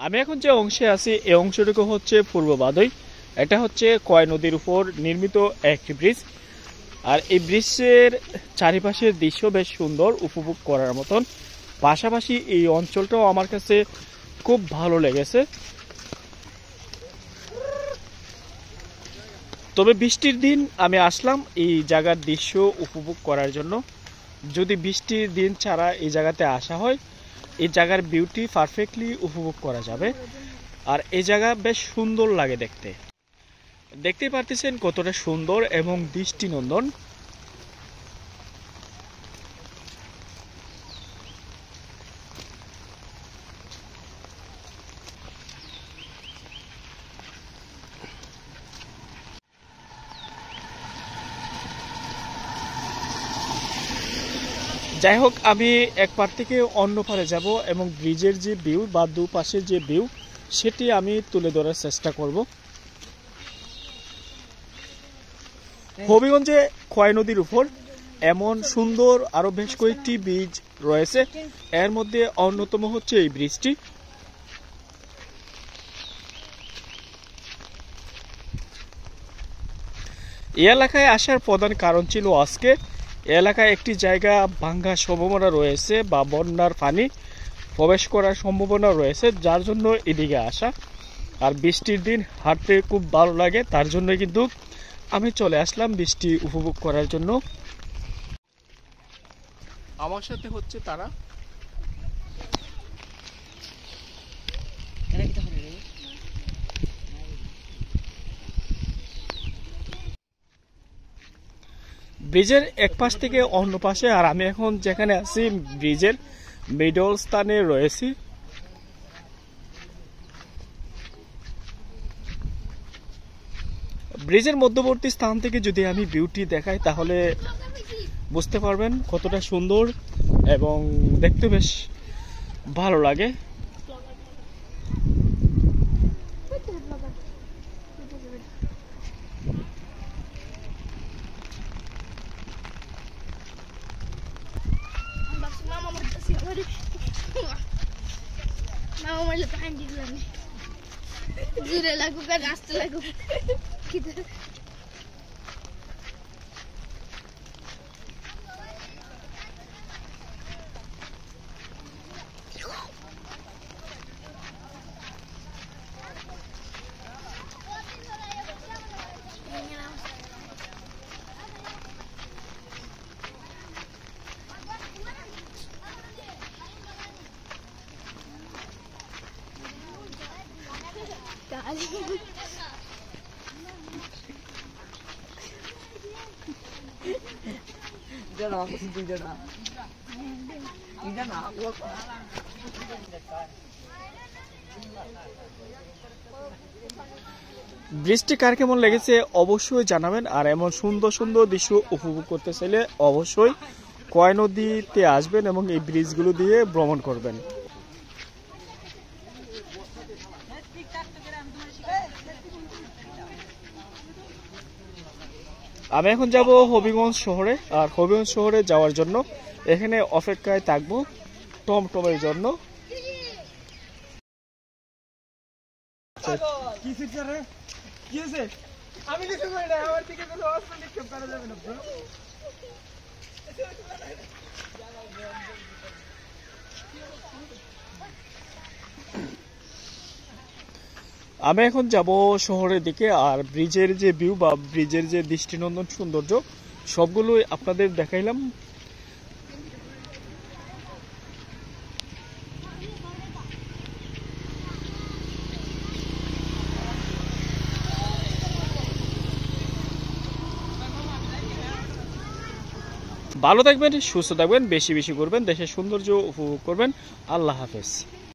আমি এখন যে অংশে আছি এই অংশটুকু হচ্ছে পূর্ব বাদই। এটা হচ্ছে কয় নদীর উপর নির্মিত একটি ব্রিজ। আর এই ব্রিজের চারিপাশের দৃশ্য বেশ সুন্দর, উপভোগ করার মতন। পাশাপাশি এই অঞ্চলটাও আমার কাছে খুব ভালো লেগেছে। তবে বৃষ্টির দিন আমি আসলাম এই জায়গার দৃশ্য উপভোগ করার জন্য। যদি বৃষ্টির দিন ছাড়া এই জায়গাতে আসা হয়, এই জায়গার বিউটি পারফেক্টলি উপভোগ করা যাবে। আর এই জায়গা বেশ সুন্দর লাগে দেখতে। দেখতেই পারতেছেন কতটা সুন্দর এবং দৃষ্টিনন্দন। যাই হোক, আমি এক পার থেকে অন্য পারে যাব এবং ব্রিজের যে ভিউ বা দুপাশের যে ভিউ সেটি আমি তুলে ধরার চেষ্টা করব। হবিগঞ্জে খোয়াই নদীর উপর এমন সুন্দর আরো বেশ কয়েকটি ব্রিজ রয়েছে। এর মধ্যে অন্যতম হচ্ছে এই ব্রিজটি। এই এলাকায় আসার প্রধান কারণ ছিল আজকে এলাকায় একটি জায়গা ভাঙ্গার সম্ভাবনা রয়েছে বা বন্যার পানি প্রবেশ করার সম্ভাবনা রয়েছে, যার জন্য এদিকে আসা। আর বৃষ্টির দিন হাঁটতে খুব ভালো লাগে, তার জন্য কিন্তু আমি চলে আসলাম বৃষ্টি উপভোগ করার জন্য। আমার সাথে হচ্ছে তারা। ব্রিজের এক পাশ থেকে অন্য পাশে, আর আমি এখন যেখানে আছি ব্রিজের মিডল স্থানে রয়েছি। ব্রিজের মধ্যবর্তী স্থান থেকে যদি আমি বিউটি দেখাই তাহলে বুঝতে পারবেন কতটা সুন্দর এবং দেখতে বেশ ভালো লাগে। বৃষ্টি কার কেমন লেগেছে অবশ্যই জানাবেন। আর এমন সুন্দর সুন্দর দৃশ্য উপভোগ করতে চাইলে অবশ্যই কয় নদীতে আসবেন এবং এই ব্রিজগুলো দিয়ে ভ্রমণ করবেন। আমি এখন যাব হবিগঞ্জ শহরে। আর হবিগঞ্জ শহরে যাওয়ার জন্য এখানে অপেক্ষায় থাকবো টমটমের জন্য। আমি এখন যাব শহরের দিকে। আর ব্রিজের যে ভিউ বা ব্রিজের যে দৃষ্টিনন্দন সৌন্দর্য সবগুলোই আপনাদের দেখাইলাম। ভালো থাকবেন, সুস্থ থাকবেন, বেশি বেশি করবেন, দেশের সৌন্দর্য উপভোগ করবেন। আল্লাহ হাফেজ।